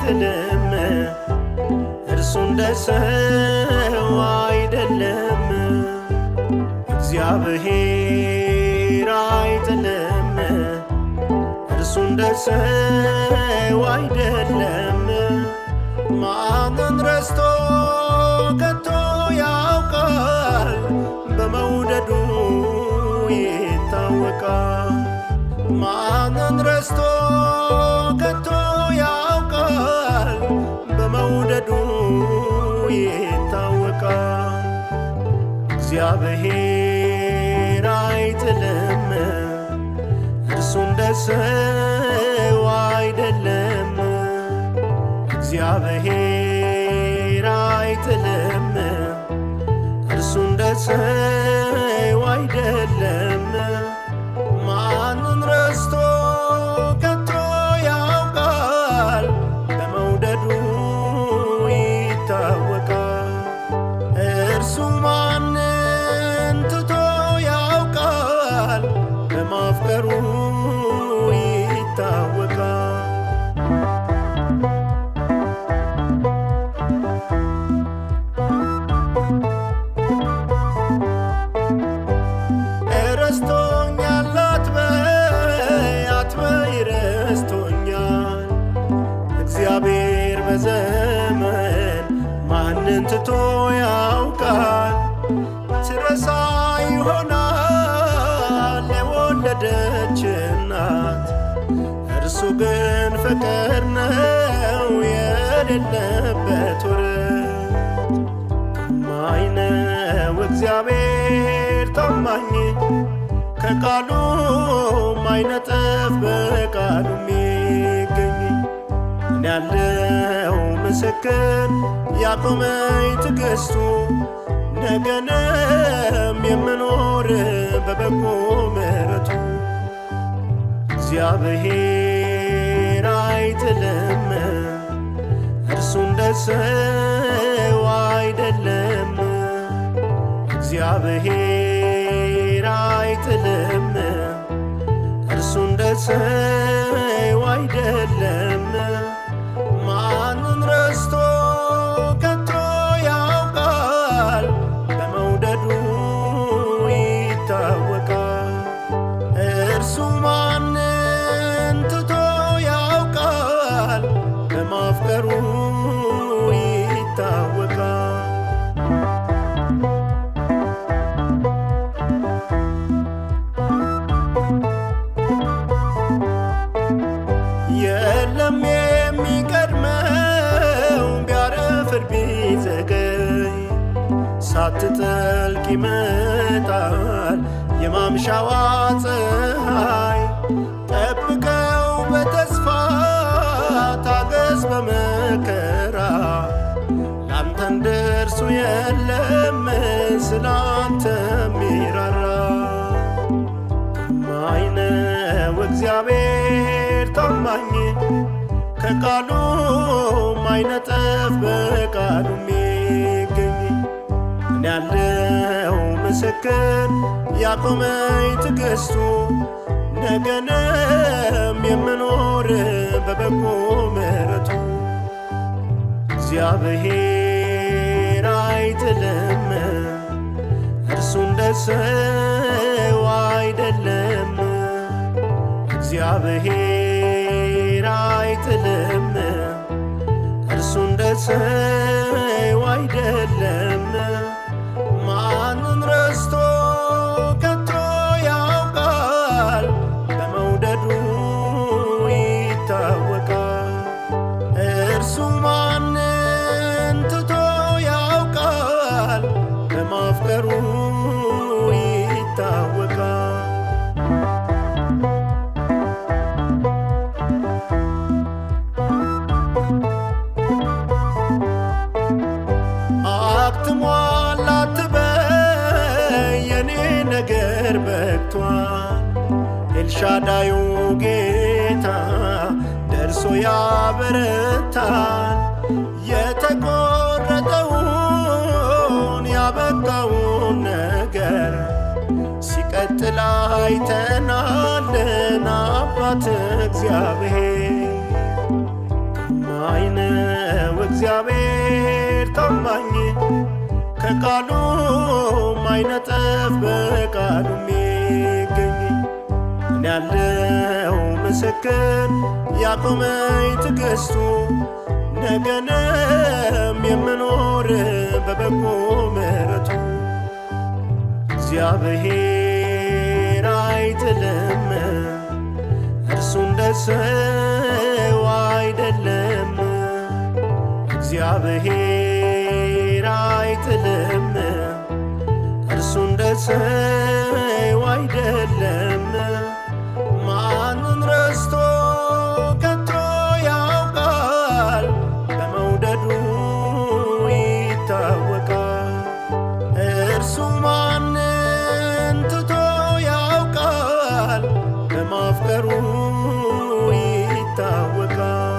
አይጥልም እርሱ እንደ ሰው አይደለም። እግዚአብሔር አይጥልም እርሱ እንደ ሰው አይደለም። ማንን ረስቶ ከቶ ያውቃል በመውደዱ ይታወቃል። ማንን ረስቶ ከቶ ያውቃል በመውደዱ ይታወቃል። እግዚአብሔር አይጥልም እርሱ እንደ ሰው አይደለም። እግዚአብሔር አይጥልም እርሱ እንደ ሰው አይደለም። ማንን ረስቶ ከቶ ያውቃል በመውደዱ ይታወቃል። እርሱ ማንን ትቶ ያውቃል በማፍቀሩ ይታወቃል። ረስቶኛል አትበይ ረስቶኛል። እግዚአብሔር በዘመን ማንን ትቶ ያውቃል? ትረሳ ይሆናል የወለደች እናት፣ እርሱ ግን ፍቅር ነው የሌለበት ወረት። ታማኝ ነው እግዚአብሔር ታማኝ፣ ከቃሉ ማይነጥፍ በቃሉ የሚገኝ። እኔ ያለው ምስክር ያቆመኝ ትዕግሥቱ፣ ነገንም የምኖር በበጎ ምሕረቱ። እግዚአብሔር አይጥልም እርሱ እንደ ሰው አይደለም። እግዚአብሔር አይጥልም እርሱ እንደ ሰው አይደለም። ማንን ረስቶ ከቶ ያውቃል በመውደዱ ይታወቃል። እርሱ ማንን ትቶ ያውቃል በማፍቀሩ ይታወቃል። የለም የሚቀድመው ቢያረፍድ ቢዘገይ፣ ሳትጠልቅ ይመጣል የማምሻዋ ፀሐይ። ጠብቀው በተስፋ ታገስ በመከራ፣ ላንተ እንደርሱ የለም ስላንተ ሚራራ። ታማኝ ነው እግዚአብሔር ታማኝ፣ ከቃሉ ማይነጥፍ በቃሉ የሚገኝ። እኔ ያለው ምስክር ያቆመኝ ትዕግሥቱ፣ ነገንም የምኖር በበጎ ምሕረቱ። እግዚአብሔር አይጥልም እርሱ እንደ ሰው አይደለም። እግዚአብሔር አይጥልም እርሱ እንደ ሰው አይደለም። ማንን ረስቶ ከቶ ያውቃል በመውደዱ ይታወቃል። እርሱ ማንን ትቶ ያውቃል በማፍቀሩ ይታወቃል። አክትሟል አትበይ የኔ ነገር በቅቷል። ኤልሻዳዩ ጌታ ደርሶ ያበረታል። የተቆረጠውን ያበቃውን ነገር ሲቀጥል አይተናልን አባት እግዚአብሔር። ታማኝ ነው እግዚአብሔር ታማኝ ከቃሉ ማይነጥፍ በቃሉ የሚገኝ እኔ ያለው ምስክር ያቆመኝ ትዕግሥቱ ነገንም የምኖር በበጎ ምሕረቱ እግዚአብሔር አይጥልም እርሱ እንደ ሰው አይደለም እግዚአብሔር አይጥልም እርሱ እንደ ሰው አይደለም ማንን ረስቶ ከቶ ያውቃል በመውደዱ ይታወቃል እርሱ ማንን ትቶ ያውቃል በማፍቀሩ ይታወቃል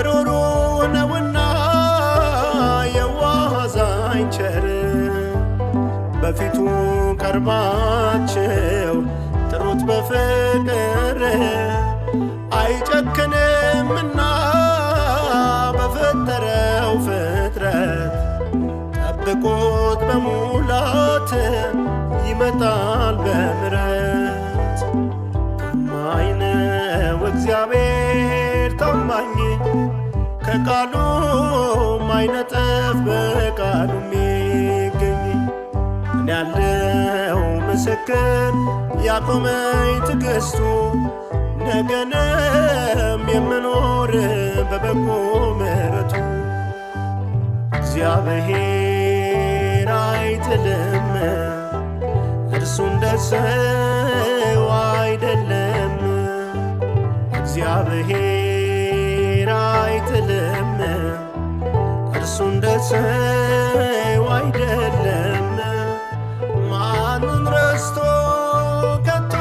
ሩሩ ነውና የዋህ አዛኝ ቸር በፊቱ ቀርባችሁ ጥሩት በፍቅር አይጨክንምና በፈጠረው ፍጥረት ጠብቆት በሙላት ይመጣል በምሕረት ታማኝ ነው እግዚአብሔር ታማኝ ከቃሉ ማይነጥፍ በቃሉ የሚገኝ እኔ ያለው ምስክር ያቆመኝ ትዕግሥቱ ነገንም የምኖር በበጎ ምሕረቱ እግዚአብሔር አይጥልም እርሱ እንደ ሰው አይደለም እግዚአብሔር አይጥልም እርሱ እንደ ሰው አይደለም ማንን ረስቶ ከቶ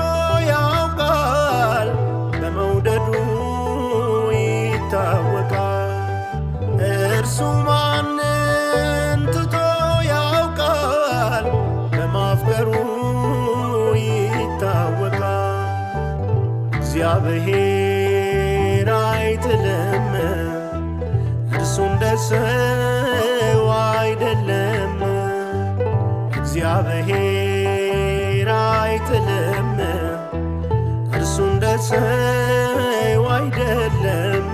ያውቃል በመውደዱ ይታወቃል እርሱ ማንን ትቶ ያውቃል በማፍቀሩ ይታወቃል እግዚአብሔር አይጥልም እርሱ እንደ ሰው አይደለም እግዚአብሔር አይጥልም እርሱ እንደ ሰው አይደለም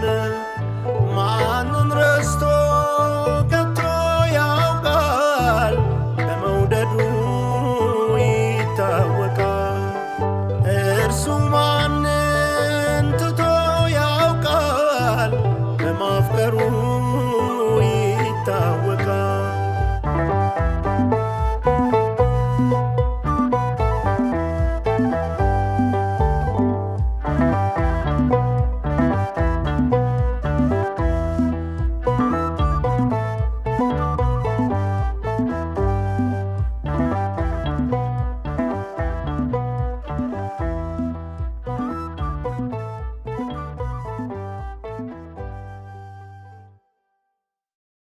ማንን ረስቶ ከቶ ያውቃል በመውደዱ